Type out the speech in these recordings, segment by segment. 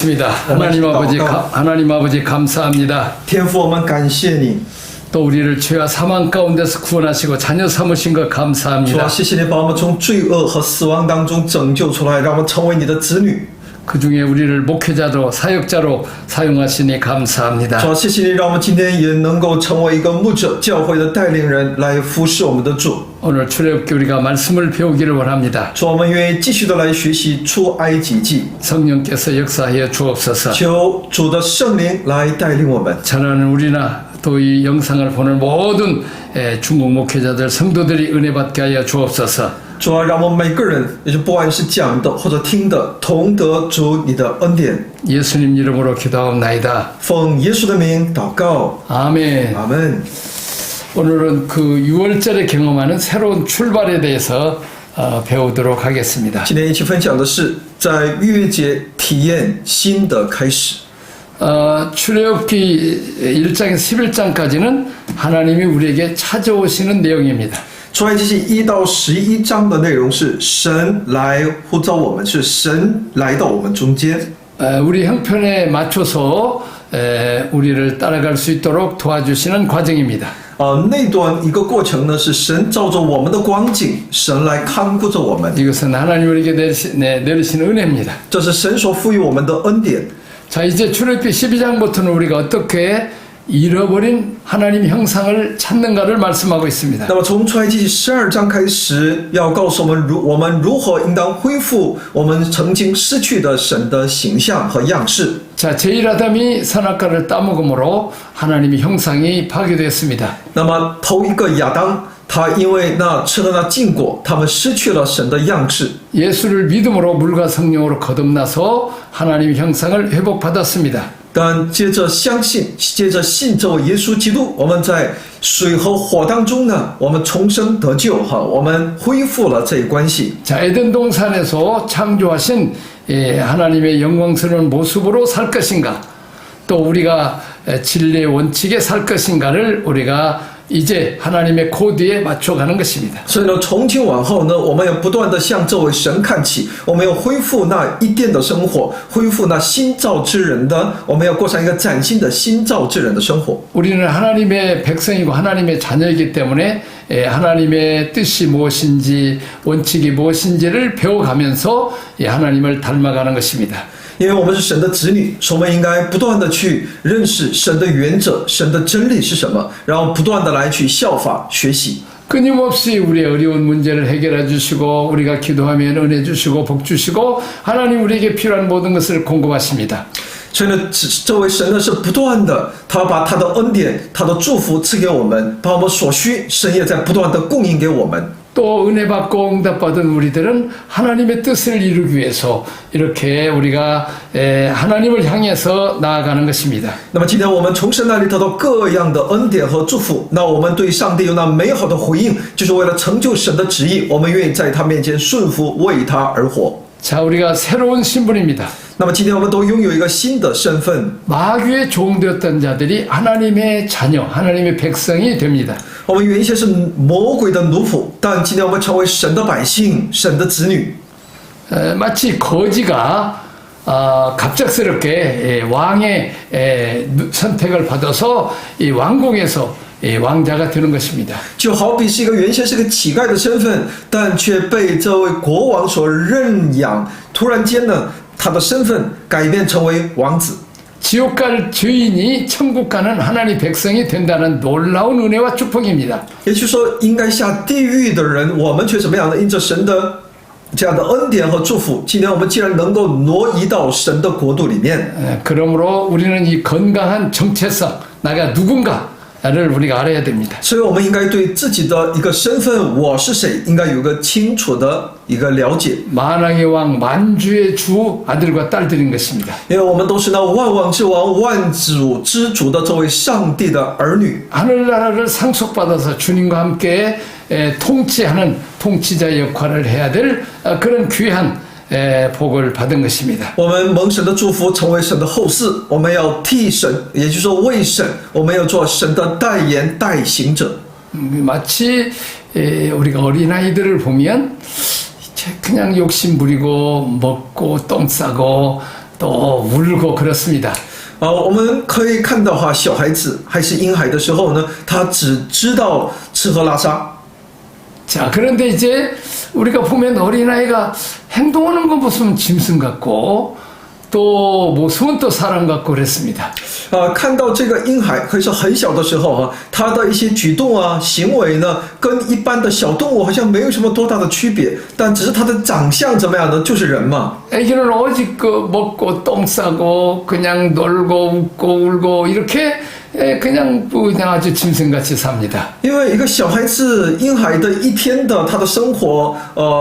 입니다. 하나님 아버지 감사합니다. 天父，我们感谢你， 또 우리를 죄와 사망 가운데서 구원하시고 자녀 삼으신 것 主啊， 감사합니다. 谢谢你把我们从罪恶和死亡当中拯救出来，让我们成为你的子女。 그 중에 우리를 목회자로 사역자로 사용하시니 감사합니다. 主啊，谢谢你，让我们今天也能够成为一个牧者、教会的带领人，来服侍我们的主。 오늘 출애굽기 우리가 말씀을 배우기를 원합니다. 主，我们愿意继续的来学习出埃及记， 성령께서 역사하여 주옵소서. 求主的圣灵来带领我们。 전하는 우리나 또 이 영상을 보는 모든 중국 목회자들 성도들이 은혜 받게 하여 주옵소서. 主啊，让我们每个人，也就不管是讲的或者听的，同得主你的恩典。 예수님 이름으로 기도하옵나이다. 奉耶稣的名祷告， 아멘. 阿门。 오늘은 그 6월절에 경험하는 새로운 출발에 대해서 배우도록 하겠습니다. 今天一起分享的是在逾越节体验新的开始。 출애굽기 1장에서 11장까지는 하나님이 우리에게 찾아오시는 내용입니다. 出埃及记1到11章的内容是神来呼召我们，是神来到我们中间， 우리 형편에 맞춰서 우리를 따라갈 수 있도록 도와주시는 과정입니다. 那段一个过程呢，是神照着我们的光景，神来看顾着我们， 이것은 하나님 우리에게 내리시는 은혜입니다. 这是神所赋予我们的恩典。 자, 이제 출애굽기 12장부터는 우리가 어떻게 잃어버린 하나님 형상을 찾는가를 말씀하고 있습니다. 那么从出埃及记12章开始，要告诉我们如何应当恢复我们曾经失去的神的形象和样式。 자, 제1아담이 선악과를 따먹음으로 하나님의 형상이 파괴됐습니다. 那么头一个亚当，他因为吃了那禁果，他们失去了神的样式。 예수를 믿음으로 물과 성령으로 거듭나서 하나님의 형상을 회복받았습니다. 但接着信这位耶稣基督，我们在水和火当中呢，我们重生得救我们恢复了这一关系。 자, 에덴 동산에서 창조하신 하나님의 영광스러운 모습으로 살 것인가, 또 우리가 진리의 원칙에 살 것인가를 우리가 이제 하나님의 코드에 맞춰가는 것입니다. 所以呢，从今往后呢，我们要不断的向这位神看齐，我们要恢复那一殿的生活，恢复那新造之人的，我们要过上一个崭新的新造之人的生活。 우리는 하나님의 백성이고 하나님의 자녀이기 때문에 하나님의 뜻이 무엇인지 원칙이 무엇인지를 배워가면서 하나님을 닮아가는 것입니다. 因为我们是神的子女，所以我们应该不断的去认识神的原则，神的真理是什么，然后不断的来去效法学习。 끊임없이 우리의 어려운 문제를 해결해 주시고 우리가 기도하면 은혜 주시고 복 주시고 하나님 우리에게 필요한 모든 것을 공급하십니다. 所以呢，这位神呢是不断的，他把他的恩典、他的祝福赐给我们，把我们所需，神也在不断的供应给我们。 또 은혜 받고 응답받은 우리들은 하나님의 뜻을 이루기 위해서 이렇게 우리가 하나님을 향해서 나아가는 것입니다. 那么今天我们从神那里得到各样的恩典和祝福，那我们对上帝有那美好的回应，就是为了成就神的旨意，我们愿意在他面前顺服，为他而活。 자, 우리가 새로운 신분입니다. 那么今天我们都拥有一个新的身份， 마귀의 종되었던 자들이 하나님의 자녀, 하나님의 백성이 됩니다. 我们原先是魔鬼的奴仆，但今天我们成为神的百姓，神的子女。 마치 거지가 갑작스럽게 왕의 선택을 받아서 이 왕궁에서 왕자가 되는 것입니다. 就好比是一个原先是个乞丐的身份，但却被这位国王所认养，突然间呢，他的身份改变成为王子。 지옥 갈 죄인이 천국 가는 하나님 백성이 된다는 놀라운 은혜와 축복입니다. 也就是说，应该下地狱的人，我们却怎么样呢？因着神的这样的恩典和祝福，今天我们既然能够挪移到神的国度里面， 그러므로 우리는 이 건강한 정체성, 내가 누군가를 우리가 알아야 됩니다. 所以我们应该对自己的一个身份，我是谁，应该有一个清楚的一个了解。 만왕의 왕, 만주의 주 아들과 딸들인 것입니다. 因为我们都是那万王之王、万主之主的这位上帝的儿女。 하늘나라를 상속받아서 주님과 함께 통치하는 통치자 역할을 해야 될 그런 귀한 복을 받은 것입니다. 我们蒙神的祝福，成为神的后嗣，我们要替神，也就是说为神，我们要做神的代言代行者。 마치 우리가 어린아이들을 보면 그냥 욕심 부리고 먹고 똥 싸고 또 울고 그렇습니다. 我们可以看到哈，小孩子还是婴孩的时候呢，他只知道吃喝拉撒。 자, 그런데 이제 우리가 보면 어린아이가 행동하는 거 보면 짐승 같고 또 모습은 또 사람 같고 그랬습니다. 看到这个婴孩可以说很小的时候啊，他的一些举动啊、行为呢，跟一般的小动物好像没有什么多大的区别，但只是他的长相怎么样呢？就是人嘛。 애기는 오직 그 먹고 똥 싸고 그냥 놀고 웃고 울고 이렇게 그냥 아주 짐승같이 삽니다. 因为一个小孩子婴孩的一天的他的生活，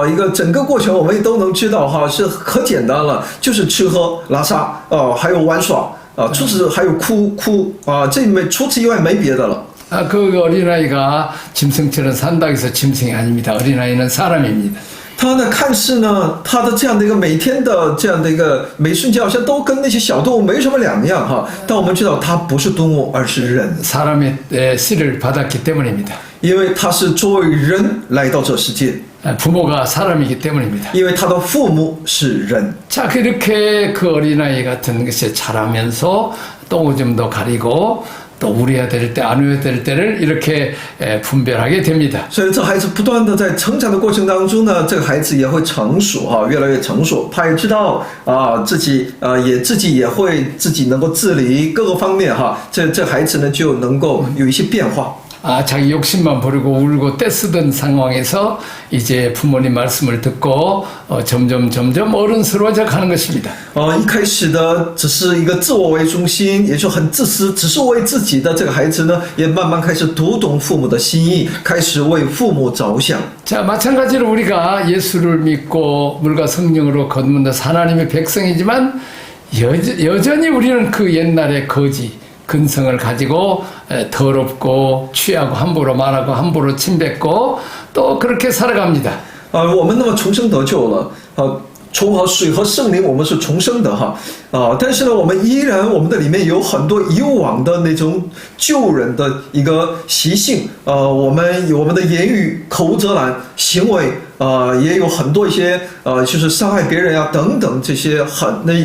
一个整个过程我们也都能知道哈，是可简单了，就是吃喝拉撒，还有玩耍。 除此还有哭啊，除此以外没别的了。 그 어린아이가 짐승처럼 산다고 해서 짐승이 아닙니다. 어린아이는 사람입니다. 他呢，看似呢，他的这样的一个每天的这样的一个每瞬间，好像都跟那些小动物没什么两样哈。但我们知道，他不是动物，而是人， 사람의 씨를 받았기 때문입니다. 因为他是作为人来到这世界， 부모가 사람이기 때문입니다. 因为他的父母是人。 자, 그렇게 그 어린아이 같은 것이 자라면서 똥오줌도 가리고 또 울어야 될 때, 안 울어야 될 때를 이렇게 분별하게 됩니다. 所以这孩子不断的在成长的过程当中呢，这个孩子也会成熟哈，越来越成熟。他也知道自己也会自己能够自理各个方面哈。这孩子呢就能够有一些变化。 자기 욕심만 부리고 울고 떼쓰던 상황에서 이제 부모님 말씀을 듣고 점점 어른스러워져 가는 것입니다. 一开始的只是一个自我为中心，也就很自私，只是为自己的这个孩子呢，也慢慢开始读懂父母的心意，开始为父母着想。 자, 마찬가지로 우리가 예수를 믿고 물과 성령으로 거듭난 하나님의 백성이지만 여전히 우리는 그 옛날의 거지 근성을 가지고 더럽고 취하고 함부로 말하고 함부로 침뱉고 또 그렇게 살아갑니다. 我们那么重生得救了，从水和圣灵，我们是重生的哈，但是呢，我们依然我们的里面有很多以往的那种旧人的一个习性，我们有我们的言语口无遮拦，行为也有很多一些就是伤害别人呀等等这些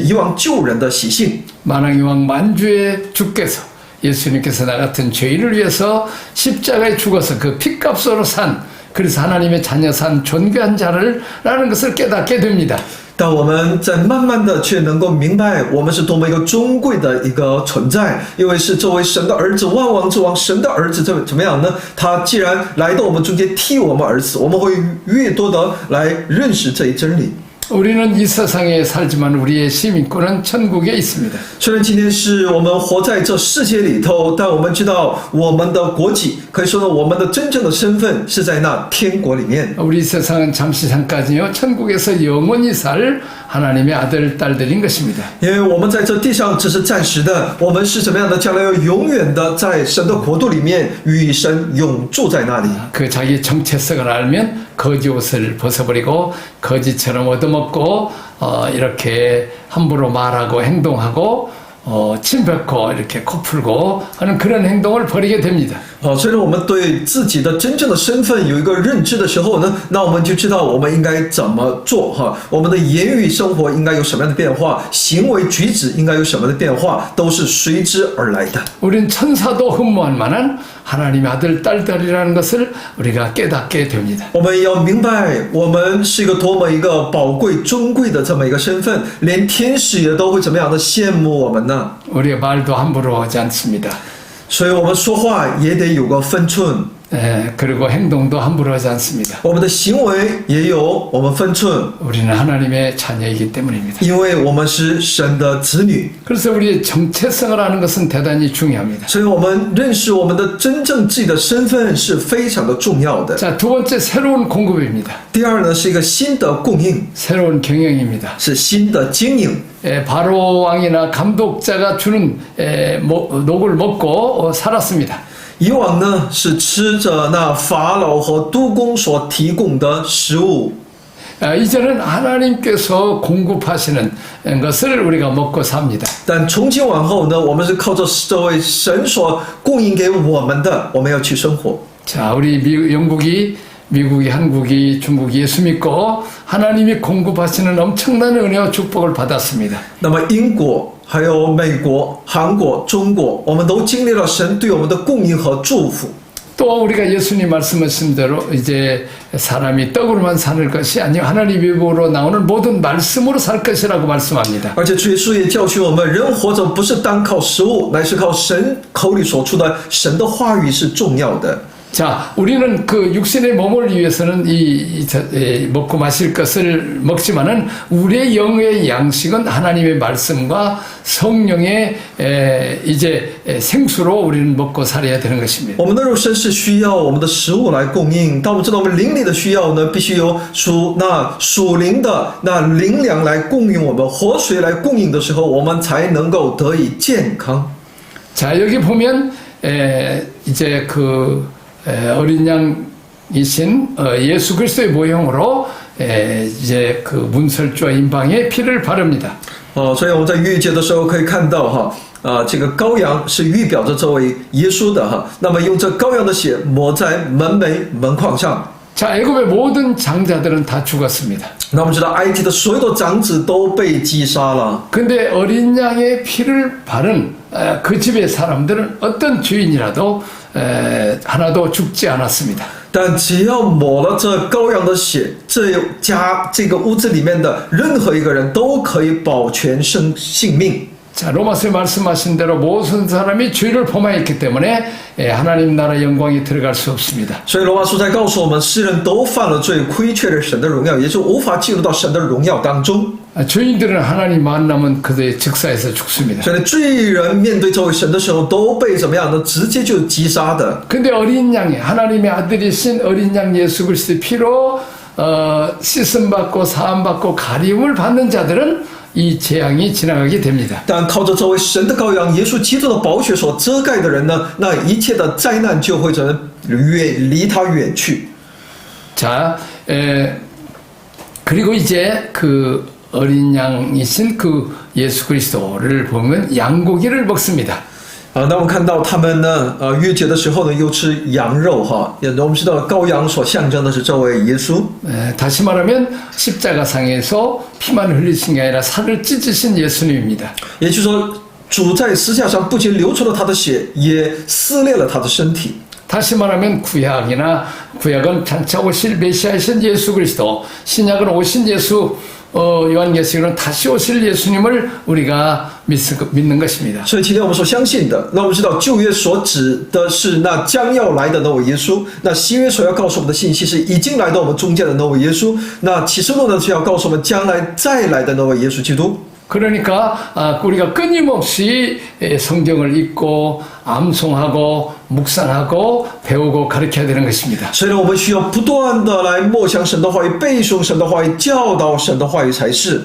以往旧人的习性。 만왕이왕 만주의 주께서 예수님께서 나 같은 죄인을 위해서 십자가에 죽어서 그 핏값으로 산 그래서 하나님의 자녀 산 존귀한 자라는 것을 깨닫게 됩니다. 但我们在慢慢的却能够明白，我们是多么一个尊贵的一个存在，因为是作为神的儿子，万王之王，神的儿子，怎么样呢？他既然来到我们中间替我们而死，我们会越多的来认识这一真理。 우리는 이 세상에 살지만 우리의 시민권은 천국에 있습니다. 虽然今天是我们活在这世界里头，但我们知道我们的国籍，可以说呢，我们的真正的身份是在那天国里面。 우리 세상은 잠시 잠깐이요 천국에서 영원히 살 하나님의 아들 딸들인 것입니다. 因为我们在这地上只是暂时的，我们是怎么样的？将来要永远的在神的国度里面与神永住在那里。 그 자기 정체성을 알면 거지 옷을 벗어버리고 거지처럼 얻어먹고 이렇게 함부로 말하고 행동하고 침뱉고 이렇게 코 풀고 하는 그런 행동을 벌이게 됩니다. 所以我们对自己的真正的身份有一个认知的时候呢，那我们就知道我们应该怎么做哈，我们的言语生活应该有什么样的变化，行为举止应该有什么样的变化，都是随之而来的。 우린 천사도 흠모할 만한 하나님의 아들 딸들이라는 것을 우리가 깨닫게 됩니다. 我们要明白，我们是一个多么一个宝贵、尊贵的这么一个身份，连天使也都会怎么样的羡慕我们呢？ 우리의 말도 함부로 하지 않습니다. 所以我们说话也得有个分寸。 그리고 행동도 함부로 하지 않습니다. 我们的行为也有我们分寸， 우리는 하나님의 자녀이기 때문입니다. 因为我们是神的子女， 그래서 우리의 정체성을 아는 것은 대단히 중요합니다. 所以我们认识我们的真正自己的身份是非常的重要的。 자, 두 번째 새로운 공급입니다. 第二呢，是一个新的供应， 새로운 경영입니다. 是新的经营。 바로 왕이나 감독자가 주는 녹을 먹고 살았습니다. 以往呢是吃着那法老和督工所提供的食物， 이제는 하나님께서 공급하시는 것을 우리가 먹고 삽니다. 但从今往后呢，我们是靠着这位神所供应给我们的，我们要去生活。 자, 우리 영국이 미국이, 한국이, 중국이 예수 믿고 하나님이 공급하시는 엄청난 은혜와 축복을 받았습니다. 那么英国、还有美国、韩国、中国，我们都经历了神对我们的供应和祝福。 또 우리가 예수님 말씀하신 대로 이제 사람이 떡으로만 사는 것이 아니요 하나님 입으로 나오는 모든 말씀으로 살 것이라고 말씀합니다. 而且主耶稣也教训我们，人活着不是单靠食物，乃是靠神口里所出的神的话语是重要的。 자, 우리는 그 육신의 몸을 위해서는 먹고 마실 것을 먹지만은 우리의 영의 양식은 하나님의 말씀과 성령의 이제 생수로 우리는 먹고 살아야 되는 것입니다. 我们的肉身是需要我们的食物来供应，但我们知道我们灵里的需要呢，必须由属灵的那灵粮来供应我们，活水来供应的时候，我们才能够得以健康。 자, 여기 보면 이제 그 어린 양이신 예수 그리스도의 모형으로 이제 그 문설주와 임방에 피를 바릅니다. 所以我们在逾越节的时候可以看到哈，这个羔羊是预表着这位耶稣的哈，那么用这羔羊的血抹在门楣门框上。 자, 애굽의 모든 장자들은 다 죽었습니다. 那我们知道埃及的所有的长子都被击杀了。 근데 어린 양의 피를 바른 그 집의 사람들은 어떤 주인이라도 하나도 죽지 않았습니다. 但只要抹了这羔羊的血，这个屋子里面的任何一个人都可以保全性命。 자, 로마서에 말씀하신 대로 모든 사람이 죄를 범하였기 때문에 하나님 나라 영광에 들어갈 수 없습니다. 所以罗马书在告诉我们，世人都犯了罪，亏缺了神的荣耀，也就无法进入到神的荣耀当中。 죄인들은 하나님 만나면 그들의 즉사에서 죽습니다. 所以罪人面对这位神的时候，都被怎么样呢？直接就击杀的。 근데 어린 양이 하나님의 아들이신 어린 양 예수 그리스도의 피로 씻음 받고 사함 받고 가림을 받는 자들은 이 재앙이 지나가게 됩니다. 但靠着这位神的羔羊耶稣基督的宝血所遮盖的人呢，那一切的灾难就会离他远去。 자, 그리고 이제 그 어린 양이신 그 예수 그리스도를 보면 양고기를 먹습니다. 那我们看到他们呢，逾越节的时候呢，又吃羊肉哈。我们知道羔羊所象征的是这位耶稣。 다시 말하면 십자가상에서 피만 흘리신 게 아니라 살을 찢으신 예수님입니다. 也就是说，主在十字架上不仅流出了他的血，也撕裂了他的身体。 다시 말하면 구약은 장차 오실 메시아이신 예수 그리스도, 신약은 오신 예수, 요한계시록은 다시 오실 예수님을 우리가 믿는 것입니다. 所以今天我们所相信的，那我们知道旧约所指的是那将要来的那位耶稣，那新约所要告诉我们的信息是已经来到我们中间的那位耶稣，那启示录呢是要告诉我们将来再来的那位耶稣基督。 그러니까 우리가 끊임없이 성경을 읽고 암송하고 묵상하고 배우고 가르쳐야 되는 것입니다. 所以呢，我们需要不断的来默想神的话语，背诵神的话语，教导神的话语才是。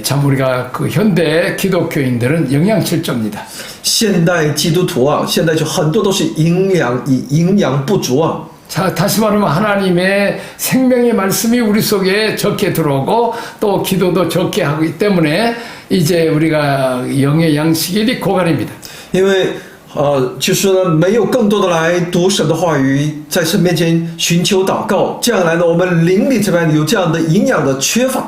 참 우리가 그 현대 기독교인들은 영양실조입니다. 现代基督徒啊，现在就很多都是营养不足啊。 자, 다시 말하면 하나님의 생명의 말씀이 우리 속에 적게 들어오고 또 기도도 적게 하기 때문에 이제 우리가 영의 양식이 고갈입니다. 因为就是呢，没有更多的来读神的话语，在神面前寻求祷告，这样来呢，我们灵里这边有这样的营养的缺乏。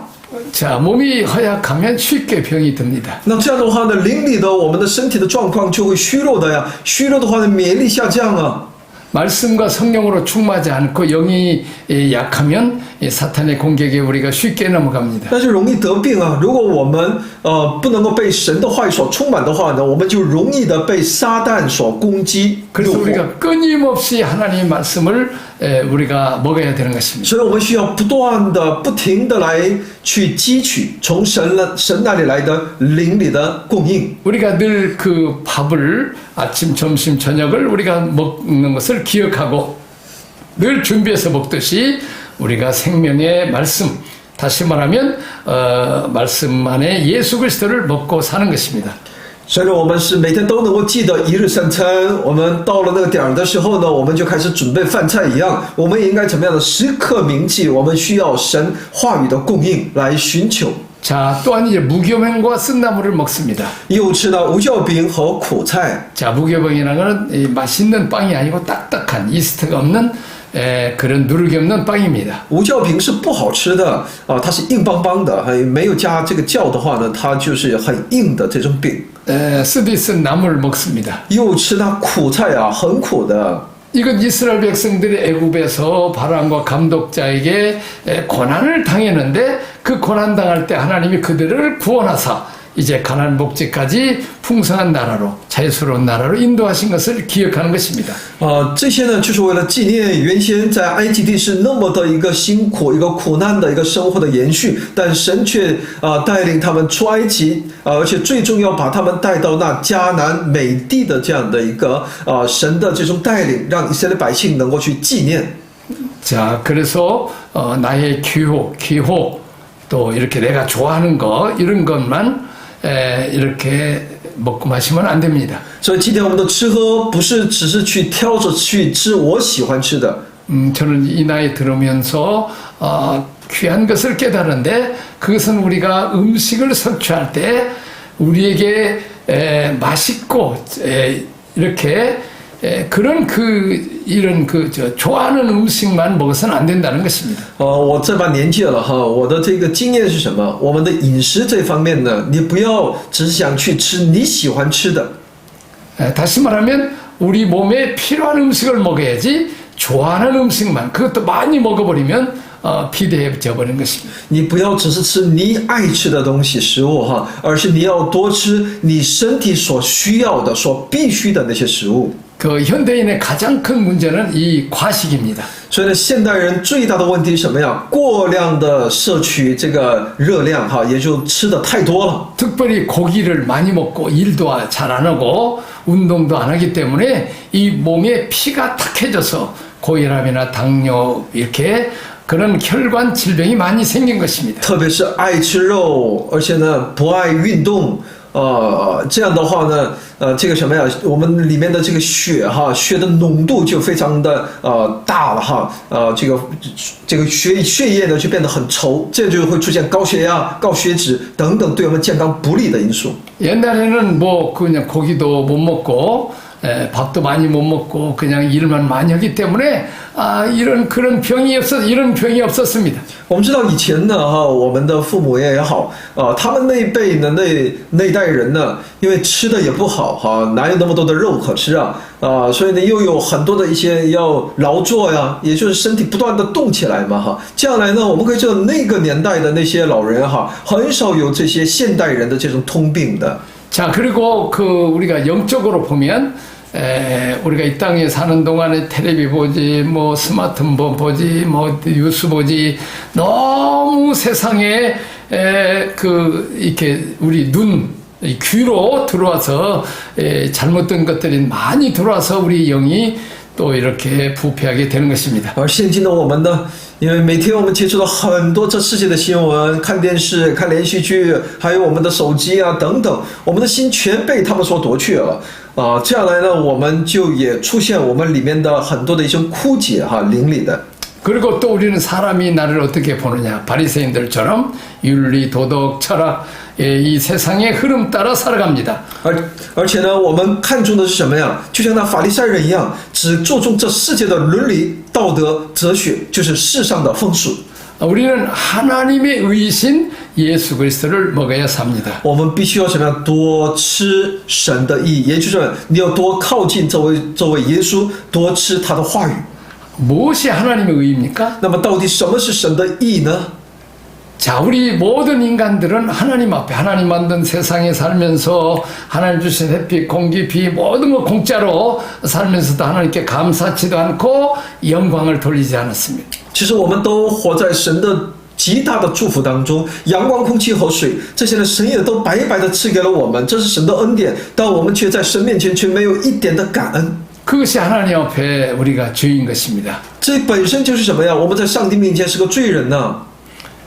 자, 몸이 허약하면 쉽게 병이 듭니다. 那这样的话呢，灵里的我们的身体的状况就会虚弱的呀，虚弱的话呢，免疫力下降啊。 말씀과 성령으로 충만하지 않고 영이 약하면 사탄의 공격에 우리가 쉽게 넘어갑니다. 但是容易得病啊！如果我们不能够被神的话语所充满的话呢，我们就容易的被撒旦所攻击。 그래서 우리가 끊임없이 하나님의 말씀을 우리가 먹어야 되는 것입니다. 所以我们需要不断的、不停的来去汲取从神那里来的灵里的供应。 우리가 늘 그 밥을 아침, 점심, 저녁을 우리가 먹는 것을 기억하고 늘 준비해서 먹듯이 우리가 생명의 말씀, 다시 말하면 말씀 안에 예수 그리스도를 먹고 사는 것입니다. 所以我们是每天都能够记得一日三餐。我们到了那个点儿的时候呢，我们就开始准备饭菜一样。我们也应该怎么样的时刻铭记，我们需要神话语的供应来寻求。 자, 또한 이제 무교병과 쓴나물을 먹습니다. 又吃到无酵饼和苦菜。 자, 무교병이라는 것은 이 맛있는 빵이 아니고 딱딱한 이스트가 없는 그런 누르기 없는 빵입니다. 无酵饼是不好吃的啊，它是硬邦邦的，还没有加这个酵的话呢，它就是很硬的这种饼。 쓰디 쓴 나물 먹습니다. 又吃它苦菜啊，很苦的。 이건 이스라엘 백성들이 애굽에서 바람과 감독자에게 고난을 당했는데 그 고난 당할 때 하나님이 그들을 구원하사 이제 가나안 복지까지 풍성한 나라로 자유스러운 나라로 인도하신 것을 기억하는 것입니다. 这些呢，就是为了纪念原先在埃及地是那么的一个辛苦、一个苦难的一个生活的延续，但神却带领他们出埃及，而且最重要把他们带到那迦南美地的这样的一个神的这种带领，让以色列百姓能够去纪念。 자, 그래서 나의 기호 또 이렇게 내가 좋아하는 거 이런 것만 이렇게 먹고 마시면 안 됩니다. 所以今天我们的吃喝不是只是去挑着去吃我喜欢吃的。 저는 이 나이 들으면서 귀한 것을 깨달은데 그것은 우리가 음식을 섭취할 때 우리에게 맛있고 이렇게 그런 이런 좋아하는 음식만 먹어서는 안 된다는 것입니다. 我这把年纪了哈，我的这个经验是什么？我们的饮食这方面呢，你不要只是想去吃你喜欢吃的。 다시 말하면 우리 몸에 필요한 음식을 먹어야지 좋아하는 음식만 그것도 많이 먹어버리면 비대해져 버린 것입니다. 你不要只是吃你爱吃的东西食物哈，而是你要多吃你身体所需要的、所必须的那些食物。 그 현대인의 가장 큰 문제는 이 과식입니다. 所以呢，现代人最大的问题是什么呀？过量的摄取这个热量哈，也就吃的太多了。 특별히 고기를 많이 먹고 일도 잘 안 하고 운동도 안 하기 때문에 이 몸에 피가 탁해져서 고혈압이나 당뇨 이렇게 그런 혈관 질병이 많이 생긴 것입니다. 特别是爱吃肉，而且呢不爱运动，这样的话呢，这个什么呀，我们里面的这个血的浓度就非常的大了哈，这个血液呢就变得很稠，这就会出现高血压、高血脂等等对我们健康不利的因素。 옛날에는 뭐 그냥 고기도 못 먹고 밥도 많이 못 먹고 그냥 일만 많이 하기 때문에 이런 병이 없었습니다. 我们知道以前呢我们的父母也好他们那一辈呢那一代人呢，因为吃的也不好哪有那么多的肉可吃啊所以呢又有很多的一些要劳作呀，也就是身体不断的动起来嘛这样来呢，我们可以知道那个年代的那些老人很少有这些现代人的这种通病的。 자, 그리고 우리가 영적으로 보면 우리가 이 땅에 사는 동안에 텔레비 보지, 뭐 스마트폰 보지, 뭐 뉴스 보지, 너무 세상에 이렇게 우리 귀로 들어와서 잘못된 것들이 많이 들어와서 우리 영이 또 이렇게 부패하게 되는 것입니다. 而现今的我们呢，因为每天我们接触到很多这世界的新闻，看电视、看连续剧，还有我们的手机等等，我们的心全被他们所夺去了这样来呢，我们就也出现我们里面的很多的一些枯竭灵里的。 그리고 또 우리는 사람이 나를 어떻게 보느냐, 바리새인들처럼 윤리, 도덕, 철학 이 세상의 흐름 따라 살아갑니다. 而且呢，我们看重的是什么呀？就像那法利赛人一样，只注重这世界的伦理、道德、哲学，就是世上的风俗。 우리는 하나님의 의신 예수 그리스도를 먹어야 삽니다. 我们必须要什么样？多吃神的意，也就是你要多靠近这位耶稣，多吃他的话语。 무엇이 하나님의 의입니까? 那么到底什么是神的意呢？ 자, 우리 모든 인간들은 하나님 앞에 하나님 만든 세상에 살면서 하나님 주신 햇빛, 공기, 비 모든 거 공짜로 살면서도 하나님께 감사치도 않고 영광을 돌리지 않았습니다. 其实我们都活在神的极大的祝福当中，阳光、空气和水这些呢，神也都白白的赐给了我们，这是神的恩典，但我们却在神面前却没有一点的感恩。 그것이 하나님 앞에 우리가 죄인 것입니다. 这本身就是什么呀？我们在上帝面前是个罪人呢。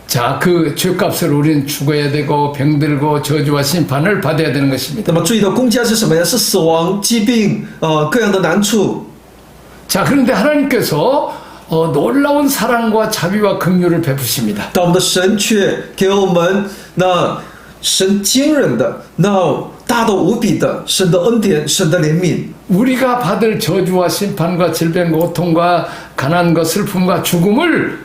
자, 그 죄값을 우리는 죽어야 되고 병들고 저주와 심판을 받아야 되는 것입니다. 那么罪的公价是什么呀？是死亡、疾病，各样的难处。 자, 그런데 하나님께서 놀라운 사랑과 자비와 긍휼을 베푸십니다. 但我们的神却给我们那神坚忍的，那大的无比的神的恩典，神的怜悯。 우리가 받을 저주와 심판과 질병, 고통과 가난과 슬픔과 죽음을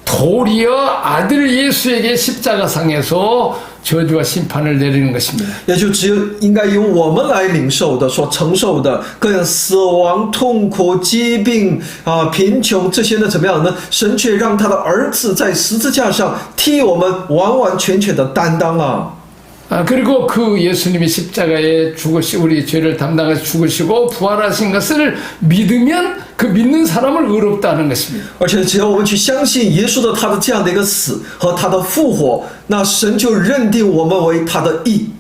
도리어 아들 예수에게 십자가상에서 저주와 심판을 내리는 것입니다. 也就只有应该由我们来领受的，所承受的各样死亡、痛苦、疾病贫穷这些呢，怎么样呢？神却让他的儿子在十字架上替我们完完全全的担当了。 그리고 그 예수님이 십자가에 우리 죄를 담당해서 죽으시고 부활하신 것을 믿으면 그 믿는 사람을 의롭다는 것입니다. 而且只要我们去相信耶稣的他的这样的一个死和他的复活，那神就认定我们为他的义。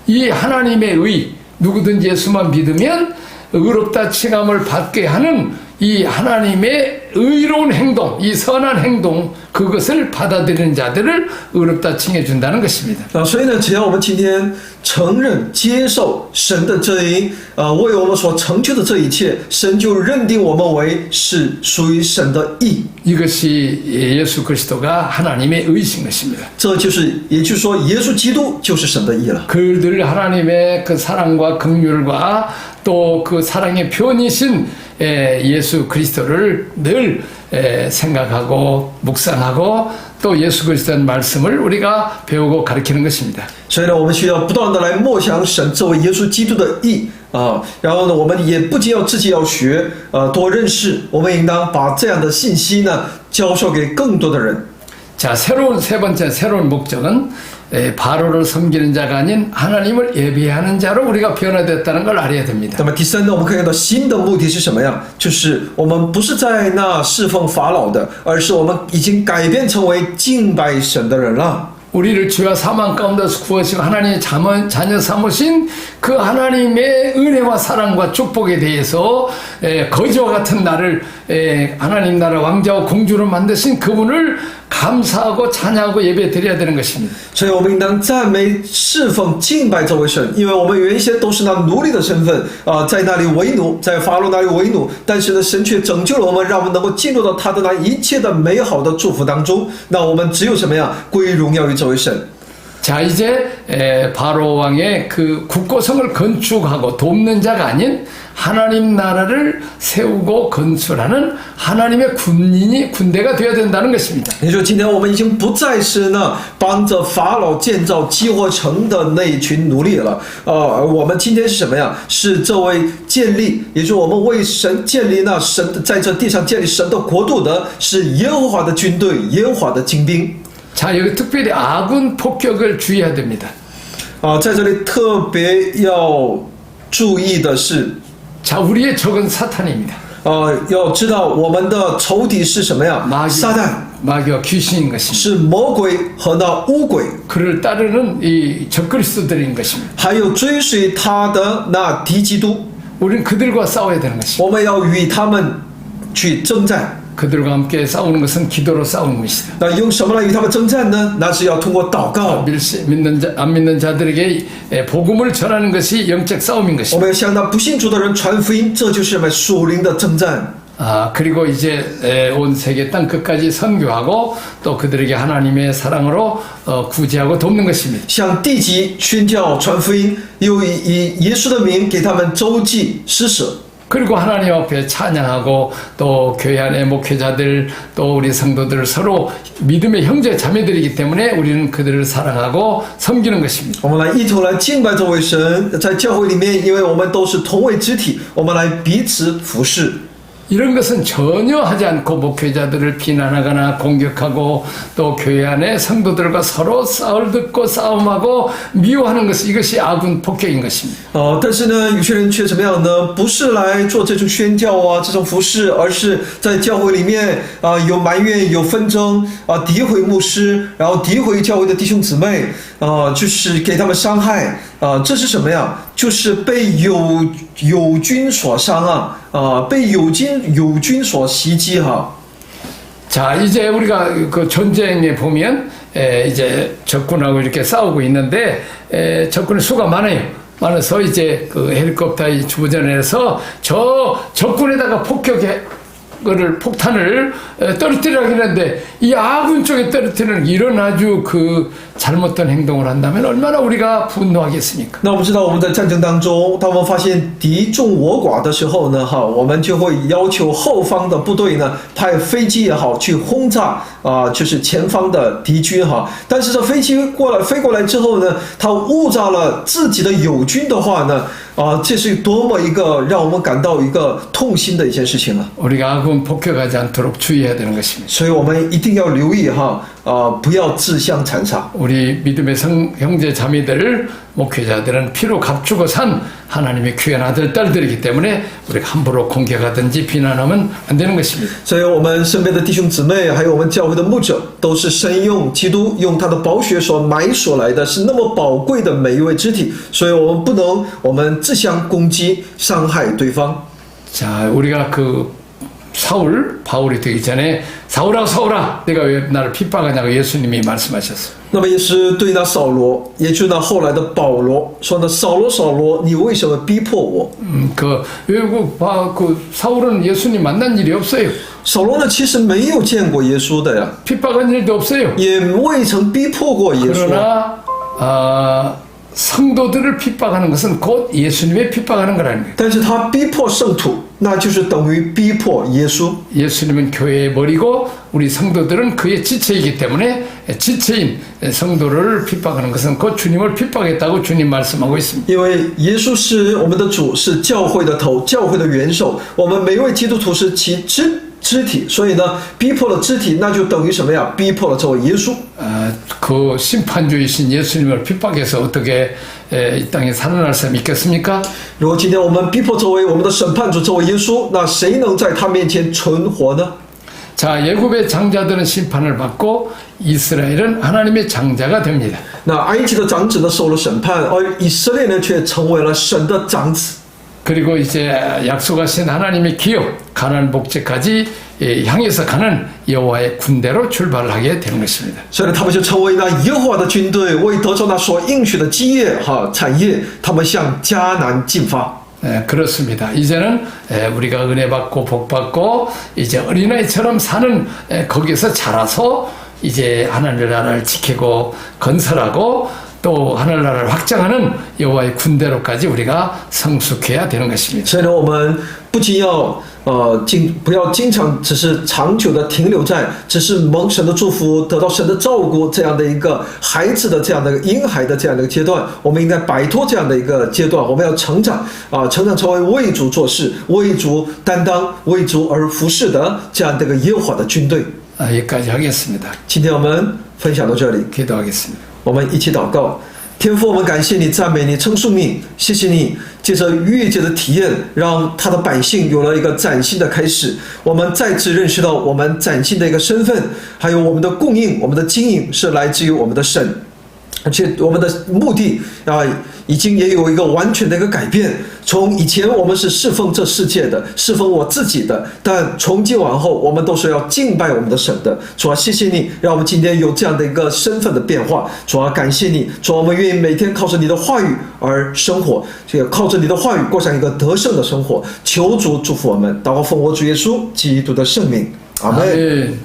이 하나님의 의, 누구든지 예수만 믿으면 의롭다 칭함을 받게 하는 이 하나님의 의로운 행동, 이 선한 행동, 그것을 받아들이는 자들을 의롭다 칭해준다는 것입니다. 所以呢，只要我们今天承认、接受神的这一为我们所成就的这一切，神就认定我们为是属于神的义。 이것이 예수 그리스도가 하나님의 의신 것입니다. 这就是，也就是说，耶稣基督就是神的义了。 늘 하나님의 그 사랑과 긍휼과 또 그 사랑의 표현이신 예수 그리스도를 늘 생각하고 묵상하고 또 예수 그리스도의 말씀을 우리가 배우고 가르치는 것입니다. 所以呢，我们需要不断的来默想神这位耶稣基督的义然后呢，我们也不仅要自己要学多认识，我们应当把这样的信息呢教授给更多的人。 자, 세 번째 새로운 목적은 바로를 섬기는 자가 아닌 하나님을 예배하는 자로 우리가 변화됐다는 걸 알아야 됩니다. 那么第三呢，我们看到新的目的是什么呀？就是我们不是在那侍奉法老的，而是我们已经改变成为敬拜神的人了。 우리를 죄와 사망 가운데서 구하시고 하나님의 자녀 삼으신 그 하나님의 은혜와 사랑과 축복에 대해서 거지와 같은 나를 하나님 나라 왕자와 공주로 만드신 그분을 감사하고 찬양하고 예배 드려야 되는 것입니다. 所以我们应当赞美、侍奉、敬拜这位神，因为我们原先都是那奴隶的身份在那里为奴，在法老那里为奴，但是呢，神却拯救了我们，让我们能够进入到他的那一切的美好的祝福当中。那我们只有什么呀？归荣耀于这位神。 자, 이제 바로 왕의 그 국고성을 건축하고 돕는 자가 아닌 하나님 나라를 세우고 건설하는 하나님의 군대가 되어야 된다는 것입니다. 也就是今天我们已经不再是那帮着法老建造基活城的那一群奴隶了我们今天是什么呀？是这位建立，也就是我们为神建立那神在这地上建立神的国度的，是耶和华的军队，耶和华的精兵。 자, 여기 특별히 아군 폭격을 주의해야 됩니다. 在这里特别要注意的是， 자, 우리의 적은 사탄입니다. 要知道我们的仇敌是什么呀？撒旦， 마귀와 귀신인 것입니다. 是魔鬼和那污鬼， 그를 따르는 이 적그리스도들인 것입니다. 还有追随他的那敌基督。 우리는 그들과 싸워야 되는 것입니다. 我们要与他们去征战。 그들과 함께 싸우는 것은 기도로 싸우는 것이다. 那用什么来与他们征战呢？那是要通过祷告。 안 믿는 자들에게 복음을 전하는 것이 영적 싸움인 我 것입니다. 们要向那不信主的人传福音，这就是我们属灵的征战。 그리고 이제 온 세계 땅 끝까지 선교하고 또 그들에게 하나님의 사랑으로 구제하고 돕는 것입니다. 向地极宣教传福音，又以耶稣的名给他们周济施舍。 그리고 하나님 앞에 찬양하고 또 교회 안의 목회자들 또 우리 성도들 서로 믿음의 형제 자매들이기 때문에 우리는 그들을 사랑하고 섬기는 것입니다. 我们来一同来敬拜这位神，在教会里面，因为我们都是同为肢体，我们来彼此服侍。 이런 것은 전혀 하지 않고 목회자들을 비난하거나 공격하고 또 교회 안에 성도들과 서로 싸울 듣고 싸움하고 미워하는 것 이것이 아군 폭격인 것입니다. 但是呢，有些人却怎么样呢？不是来做这种宣教这种服侍，而是在教会里面有埋怨、有纷争诋毁牧师，然后诋毁教会的弟兄姊妹就是给他们伤害这是什么呀？就是被友军所伤被友军所袭击자, 이제 우리가 그 전쟁에 보면 이제 적군하고 이렇게 싸우고 있는데 적군의 수가 많아서 이제 그 헬리콥터의 주전에서 저 적군에다가 폭탄을 떨어뜨리려고 했는데 이 아군 쪽에 떨어뜨리는 이런 아주 그 잘못된 행동을 한다면 얼마나 우리가 분노하겠습니까? 那我们知道我们在战争当中，当我们发现敌众我寡的时候呢，我们就会要求后方的部队呢派飞机也好去轰炸就是前方的敌军但是这飞机飞过来之后呢，它误炸了自己的友军的话呢，这是多么一个让我们感到一个痛心的一件事情啊！ 우리가 아군 폭격하지 않도록 주의해야 되는 것입니다. 所以我们一定要留意不要自相残杀。 우리 믿음의 형제 자매들 목회자들은 피로 값주고 산 하나님의 귀한 아들 딸들이기 때문에 우리가 함부로 공격하든지 비난하면 안 되는 것입니다. 所以我们身边的弟兄姊妹，还有我们教会的牧者，都是神用基督用他的宝血所买所来的，是那么宝贵的每一位肢体，所以我们不能自相攻击，伤害对方。 자, 우리가 그 바울이 되기 전에 사울아 내가 왜 나를 핍박하냐고 예수님이 말씀하셨어요. 那么也是对那扫罗，也就是那后来的保罗说呢，扫罗，你为什么逼迫我？ 그 사울은 예수님 만난 일이 없어요. 扫罗呢，其实没有见过耶稣的呀， 핍박한 일도 없어요. 也未曾逼迫过耶稣。 그러나 성도들을 핍박하는 것은 곧 예수님의 핍박하는 거라는 거예요. 但是他逼迫圣徒，那就是等于逼迫耶稣。 예수님은 교회의 머리고 우리 성도들은 그의 지체이기 때문에 지체인 성도를 핍박하는 것은 곧 주님을 핍박했다고 주님 말씀하고 있습니다. 因为耶稣是我们的主，是教会的头，教会的元首，我们每一位基督徒是其肢体，所以呢，逼迫了肢体，那就等于什么呀？逼迫了这位耶稣。 그 심판주이신 예수님을 핍박해서 어떻게 이 땅에 살아날 사람이 있겠습니까? 如果今天我们逼迫这位我们的审判主这位耶稣，那谁能在他面前存活呢？ 자, 애굽의 장자들은 심판을 받고 이스라엘은 하나님의 장자가 됩니다. 那埃及的长子呢受了审判，而以色列呢却成为了神的长子。 그리고 이제 약속하신 하나님의 기업 가나안 복지까지 향해서 가는 여호와의 군대로 출발하게 되는 것입니다. 所以呢，他们就成为那耶和华的军队，为得着那所应许的基业产业，他们向迦南进发。 그렇습니다. 이제는 우리가 은혜 받고 복 받고 이제 어린아이처럼 사는 거기서 자라서 이제 하나님 나라를 지키고 건설하고 또 하늘나라를 확장하는 여호와의 군대로까지 우리가 성숙해야 되는 것입니다. 所以呢，我们不仅要不要经常只是长久的停留在只是蒙神的祝福、得到神的照顾这样的一个孩子的这样的一个婴孩的这样的一个阶段，我们应该摆脱这样的一个阶段，我们要成长成长成为为主做事、为主担当、为主而服侍的这样的一个耶和华的军队。 여기까지 하겠습니다. 今天我们分享到这里， 기도하겠습니다. 我们一起祷告。天父，我们感谢你、赞美你、称颂你，谢谢你借着越界的体验，让他的百姓有了一个崭新的开始。我们再次认识到我们崭新的一个身份，还有我们的供应、我们的经营是来自于我们的神，而且我们的目的已经也有一个完全的一个改变。从以前我们是侍奉这世界的，侍奉我自己的，但从今往后我们都是要敬拜我们的神的。主啊，谢谢你，让我们今天有这样的一个身份的变化。主啊，感谢你，主啊，我们愿意每天靠着你的话语而生活，这个靠着你的话语过上一个得胜的生活。求主祝福我们，祷告奉我主耶稣基督的圣名，阿门。